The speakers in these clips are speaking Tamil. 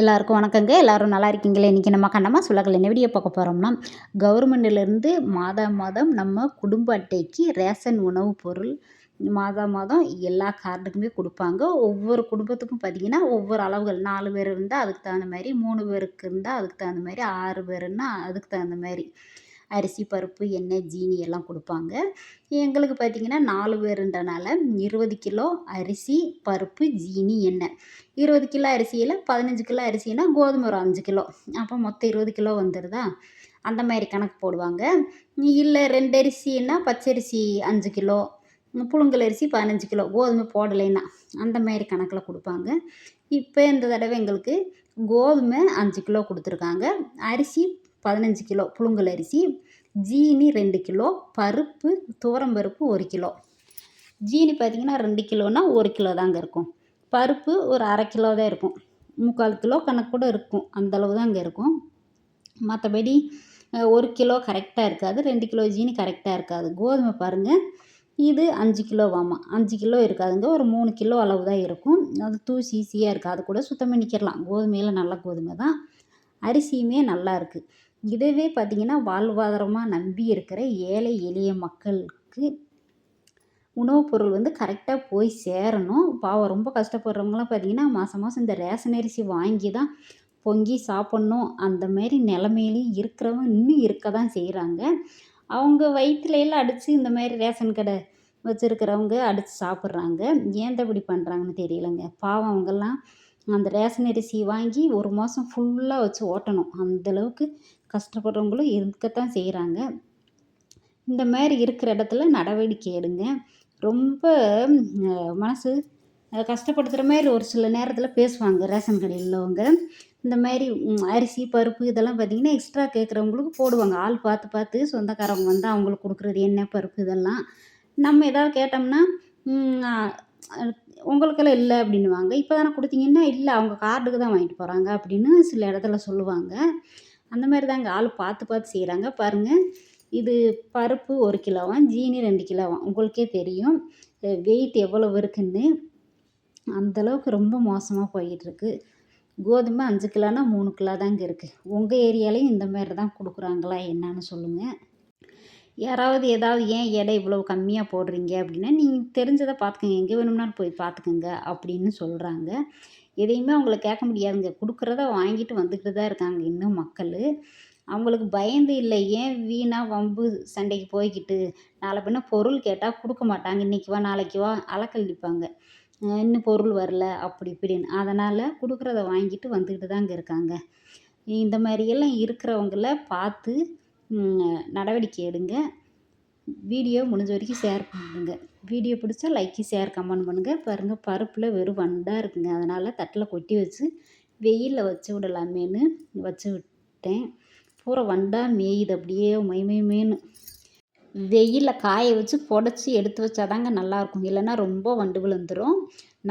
எல்லாருக்கும் வணக்கங்க. எல்லாரும் நல்லா இருக்கீங்களா? இன்றைக்கி நம்ம கண்ணம்மா சொல்லக்கல என்ன வீடியோ பார்க்க போகிறோம்னா, கவர்மெண்ட்லேருந்து மாதம் மாதம் நம்ம குடும்ப அட்டைக்கு ரேஷன் உணவு பொருள் மாதம் மாதம் எல்லா கார்டுக்குமே கொடுப்பாங்க. ஒவ்வொரு குடும்பத்துக்கும் பார்த்திங்கன்னா ஒவ்வொரு அளவுகள் 4 பேர் இருந்தால் அதுக்கு தகுந்த மாதிரி, 3 பேருக்கு இருந்தால் அதுக்கு தகுந்த மாதிரி, 6 பேருன்னா அதுக்கு தகுந்த மாதிரி அரிசி, பருப்பு, எண்ணெய், ஜீனி எல்லாம் கொடுப்பாங்க. எங்களுக்கு பார்த்திங்கன்னா 4 பேருன்றனால 20 கிலோ அரிசி, பருப்பு, ஜீனி, எண்ணெய். 20 கிலோ அரிசியில் 15 கிலோ அரிசினா கோதுமை ஒரு 5 கிலோ. அப்போ மொத்தம் 20 கிலோ வந்துடுதா? அந்த மாதிரி கணக்கு போடுவாங்க. இல்லை 2 அரிசின்னா பச்சரிசி 5 கிலோ, புழுங்கல் அரிசி 15 கிலோ, கோதுமை போடலைன்னா அந்த மாதிரி கணக்கில் கொடுப்பாங்க. இப்போ இந்த தடவை எங்களுக்கு கோதுமை 5 கிலோ கொடுத்துருக்காங்க, அரிசி 15 கிலோ புழுங்கல் அரிசி, ஜீனி 2 கிலோ, பருப்பு துவரம்பருப்பு 1 கிலோ. ஜீனி பார்த்திங்கன்னா 2 கிலோனா 1 கிலோ தாங்க இருக்கும். பருப்பு ஒரு அரை கிலோ தான் இருக்கும், 3/4 கிலோ கணக்கு கூட இருக்கும், அந்தளவு தான் அங்கே இருக்கும். மற்றபடி 1 கிலோ கரெக்டாக இருக்காது, 2 கிலோ ஜீனி கரெக்டாக இருக்காது. கோதுமை பாருங்கள், இது 5 கிலோவாமா, 5 கிலோ இருக்காதுங்க, ஒரு 3 கிலோ அளவு தான் இருக்கும். அது தூசி ஈஸியாக இருக்குது, அது கூட சுத்தம் பண்ணிக்கிறலாம். கோதுமையில் நல்ல கோதுமை தான். அரிசியுமே நல்லா இருக்குது. இதுவே பார்த்திங்கன்னா வாழ்வாதாரமாக நம்பி இருக்கிற ஏழை எளிய மக்களுக்கு உணவுப் பொருள் கரெக்டாக போய் சேரணும். பாவம் ரொம்ப கஷ்டப்படுறவங்களாம் பார்த்திங்கன்னா மாதம் மாதம் இந்த ரேஷன் அரிசி வாங்கி தான் பொங்கி சாப்பிட்ணும். அந்த மாரி நிலமையிலையும் இருக்கிறவங்க இன்னும் இருக்க தான் செய்கிறாங்க. அவங்க வயிற்றுலையெல்லாம் அடித்து இந்த மாதிரி ரேஷன் கடை வச்சுருக்கிறவங்க அடித்து சாப்பிட்றாங்க. ஏன் இப்படி பண்ணுறாங்கன்னு தெரியலைங்க. பாவம் அவங்கெல்லாம் அந்த ரேஷன் அரிசி வாங்கி ஒரு மாதம் ஃபுல்லாக வச்சு ஓட்டணும். அந்தளவுக்கு கஷ்டப்படுறவங்களும் இருக்கத்தான் செய்கிறாங்க. இந்த மாதிரி இருக்கிற இடத்துல நடவடிக்கை எடுங்க. ரொம்ப மனசு கஷ்டப்படுத்துகிற மாதிரி ஒரு சில நேரத்தில் பேசுவாங்க ரேஷன் கடையில் உள்ளவங்க. இந்த மாதிரி அரிசி, பருப்பு இதெல்லாம் பார்த்திங்கன்னா எக்ஸ்ட்ரா கேட்குறவங்களுக்கு போடுவாங்க. ஆள் பார்த்து பார்த்து சொந்தக்காரவங்க வந்தால் அவங்களுக்கு கொடுக்குறது எண்ணெய், பருப்பு இதெல்லாம். நம்ம ஏதாவது கேட்டோம்னா உங்களுக்கெல்லாம் இல்லை அப்படின்னுவாங்க. இப்போ தானே கொடுத்தீங்கன்னா, இல்லை அவங்க கார்டுக்கு தான் வாங்கிட்டு போகிறாங்க அப்படின்னு சில இடத்துல சொல்லுவாங்க. அந்த மாதிரி தாங்க ஆள் பார்த்து பார்த்து செய்கிறாங்க. பாருங்கள், இது பருப்பு 1 கிலோவாம், ஜீனி 2 கிலோவாம். உங்களுக்கே தெரியும் வெயிட் எவ்வளவு இருக்குன்னு. அந்தளவுக்கு ரொம்ப மோசமாக போயிட்டுருக்கு. கோதுமை 5 கிலோனா 3 கிலோ தாங்க இருக்குது. உங்கள் ஏரியாலையும் இந்த மாதிரி தான் கொடுக்குறாங்களா என்னன்னு சொல்லுங்கள். யாராவது ஏதாவது ஏன் எடை இவ்வளோ கம்மியாக போடுறீங்க அப்படின்னா, நீங்கள் தெரிஞ்சதை பார்த்துக்கங்க, எங்கே வேணும்னாலும் போய் பார்த்துக்கங்க அப்படின்னு சொல்கிறாங்க. எதையுமே அவங்கள கேட்க முடியாதுங்க. கொடுக்குறத வாங்கிட்டு வந்துக்கிட்டு தான் இருக்காங்க இன்னும் மக்கள். அவங்களுக்கு பயந்து இல்லை, ஏன் வீணாக வம்பு சண்டைக்கு போய்க்கிட்டு நாளை பின்ன பொருள் கேட்டால் கொடுக்க மாட்டாங்க. இன்றைக்கி வா நாளைக்கு வா அலக்கழிப்பாங்க, இன்னும் பொருள் வரல அப்படி இப்படின்னு. அதனால் கொடுக்குறத வாங்கிட்டு வந்துக்கிட்டு தாங்க இருக்காங்க. இந்த மாதிரியெல்லாம் இருக்கிறவங்கள பார்த்து நடவடிக்கை எடுங்க. வீடியோ முடிஞ்ச வரைக்கும் ஷேர் பண்ணுங்க. வீடியோ பிடிச்சா லைக்கு, ஷேர், கமெண்ட் பண்ணுங்கள். பாருங்கள், பருப்பில் வெறும் வண்டாக இருக்குங்க. அதனால் தட்டில் கொட்டி வச்சு வெயிலில் வச்சு விடலாமேன்னு வச்சு விட்டேன். பூரா வண்டாக மேயுது அப்படியே மைமேன்னு. வெயிலில் காய வச்சு புடச்சி எடுத்து வச்சாதாங்க நல்லாயிருக்கும், இல்லைன்னா ரொம்ப வண்டு விழுந்துடும்.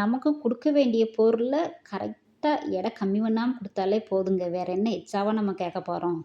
நமக்கு கொடுக்க வேண்டிய பொருளை கரெக்டாக எடை கம்மி பண்ணாமல் கொடுத்தாலே போதுங்க. வேறு என்ன எச்சாவாக நம்ம கேட்க போகிறோம்?